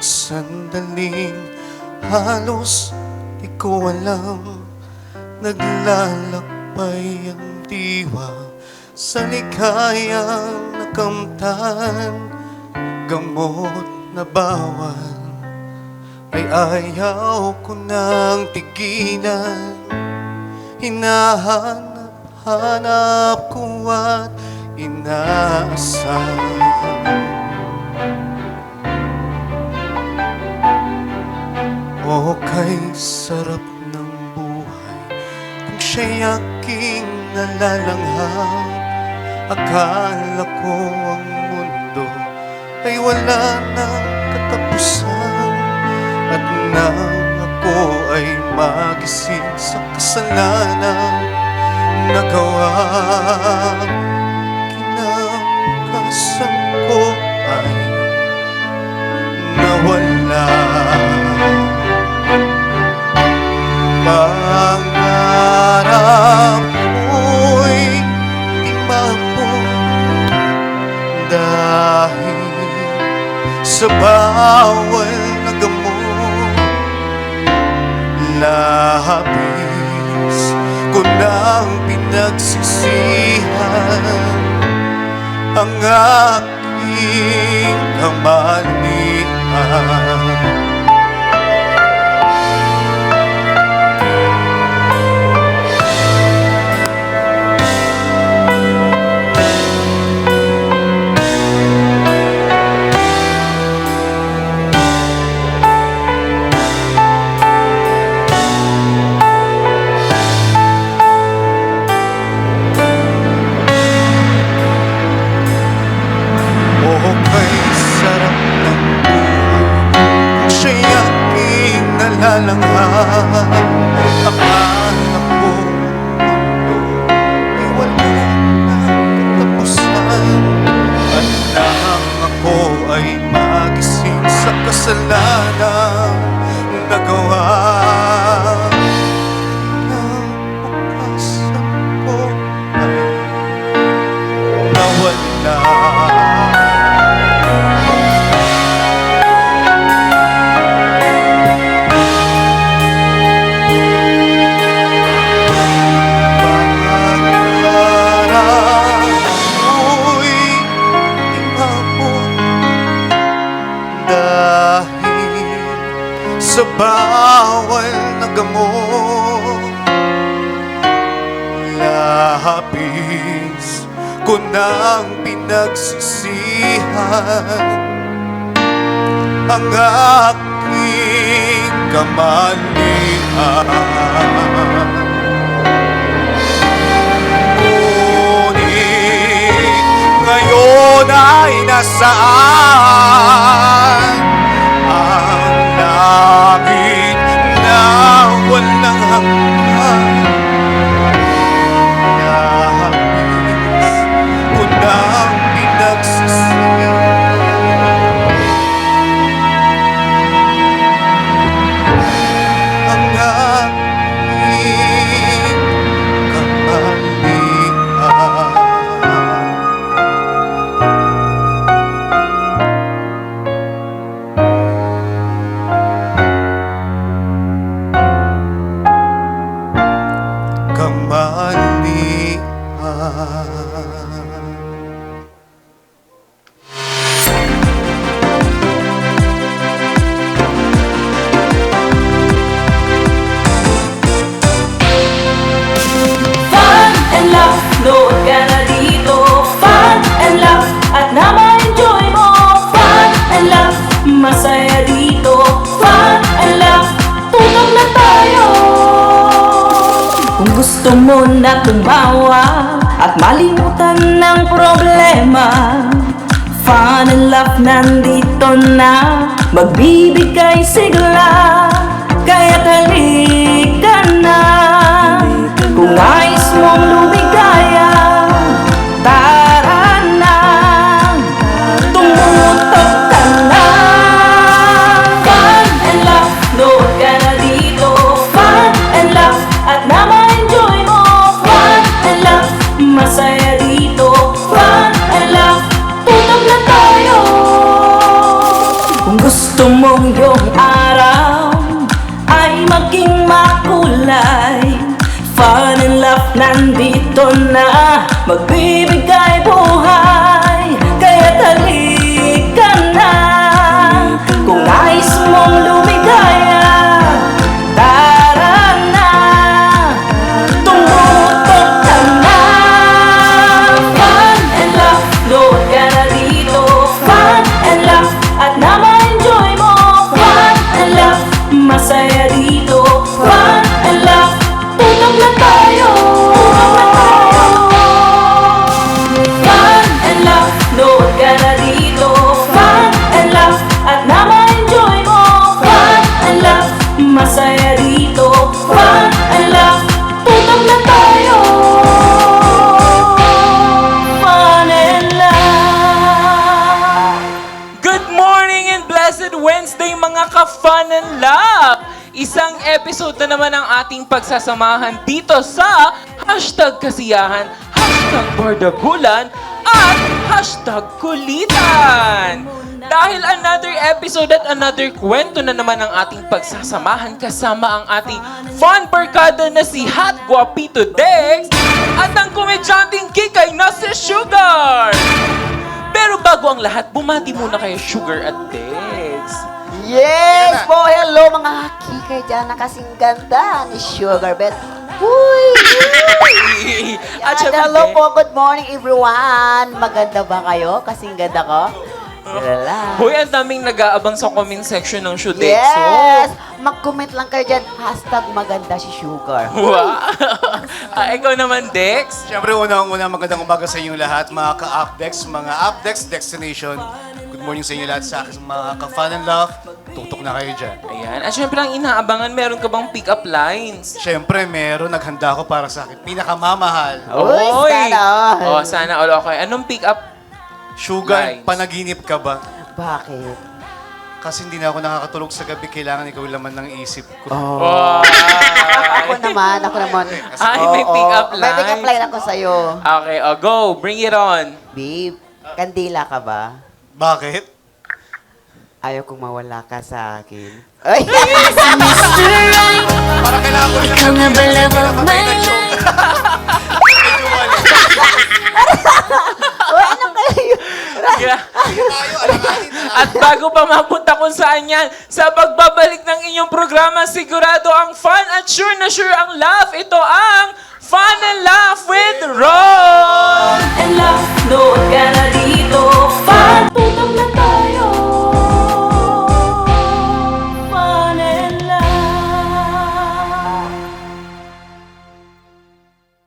sandaling halos di ko alam, naglalakbay ang diwa sa ligayang nakamtan. Gamot na bawal ay ayaw ko nang tigilan. Hinahanap-hanap ko at inaasam. O kay sarap ng buhay kung siya'y aking nalalanghap. Akala ko ang mundo ay wala ng katapusan, at nang ako ay magising sa kasalanan nagawa, kinabukasan ko ay nawala. Pangarap ko'y di maabot dahil sa bawal na gamot. Labis ko nang pinagsisihan ang aking kamalian. Akala ko ay wala ng katapusan, at nang ako ay magising sa kasalanan nagawa, kinabukasan ko ay nawala. Sa bawal na gamot, labis ko nang pinagsisihan ang aking kamalian. Ngunit ngayon ay nasaan ang langit na walang hanggan? Labis ko nang pinagsisihan ang aking kamalian. Nood ka na dito, fun and laugh, at na ma-enjoy mo. Fun and laugh, masaya dito, fun and laugh, tutok na tayo. Kung gusto mo na tumawa at malimutan ng problema, fun and laugh nandito na, magbibigay sigla. Kaya't halika na, kung nais mong lumigaya, tara na, tumutok ka na. Fun and laugh, nood ka na dito, fun and laugh, at na ma-enjoy mo. Fun and laugh, masaya dito, fun and laugh, tutok na tayo. Kung gusto Gusto mong yung araw ay maging makulay. Fun and love nandito na, magbibigay buhay. Kaya't halika na, kung nais mong lumigaya, tara na, tumutok ka na. Fun and love, load ka na dito. Fun and love, at na ma-enjoy mo. Fun and love, masaya dito. Fun and love, tutok na tayo. Fun and love, load ka na dito. Fun and love, at na ma-enjoy mo. Fun and love, masaya dito. Fun and love, tutok na tayo. Fun and love. Good morning and blessed Wednesday mga ka-fun and love! Isang episode na naman ang ating pagsasamahan dito sa hashtag kasiyahan, hashtag bardagulan, at hashtag kulitan. Dahil another episode at another kwento na naman ang ating pagsasamahan kasama ang ating fun barkada na si Hot Guapito Dex at ang komedyanteng kikay na si Sugar. Pero bago ang lahat, bumati muna kayo Sugar at Dex. Yes po! Hello mga kikay dyan na kasing ganda ni Sugar Beth. Uy! At At syempre, hello po, good morning everyone! Maganda ba kayo? Kasing ganda ko? Lala. Hoy, ang daming nag-aabang sa comment section ng Shudexo. Yes! Mag-comment lang kayo dyan. Hashtag maganda si Sugar. Wow! Ikaw naman, Dex. Siyempre, unang-una, magandang umaga sa inyong lahat, mga ka-Updex, mga Updex Destination. Good morning sa inyo lahat, sa akin mga ka-Fun and Love. Tutok na kayo dyan. Ayan. At syempre, ang inaabangan, meron ka bang pick-up lines? Siyempre, meron, naghanda ako para sa akin. Pinakamamahal. Uy, sana all. Oh, sana all. Okay. Anong pick-up? Sugar, Lines. panaginip ka ba? Bakit? Kasi hindi na ako nakakatulog sa gabi, kailangan ikaw laman ng isip ko. Oh. Ako naman. Ay, may Oo, pick-up May pick-up line. line ako sa'yo. Okay, go. Bring it on. Babe, kandila ka ba? Bakit? Ayaw kong mawala ka sa akin. Ay! Para kailangan ko rin Ikaw nga ba love of my medyo wala. Uy, ano kayo? Yeah. Tayo, alanganin na. At bago pa mapunta kung saan yan, sa pagbabalik ng inyong programa, sigurado ang fun at sure na sure ang laugh. Ito ang Fun and Laugh with Ron! And love, load ka na dito. Fun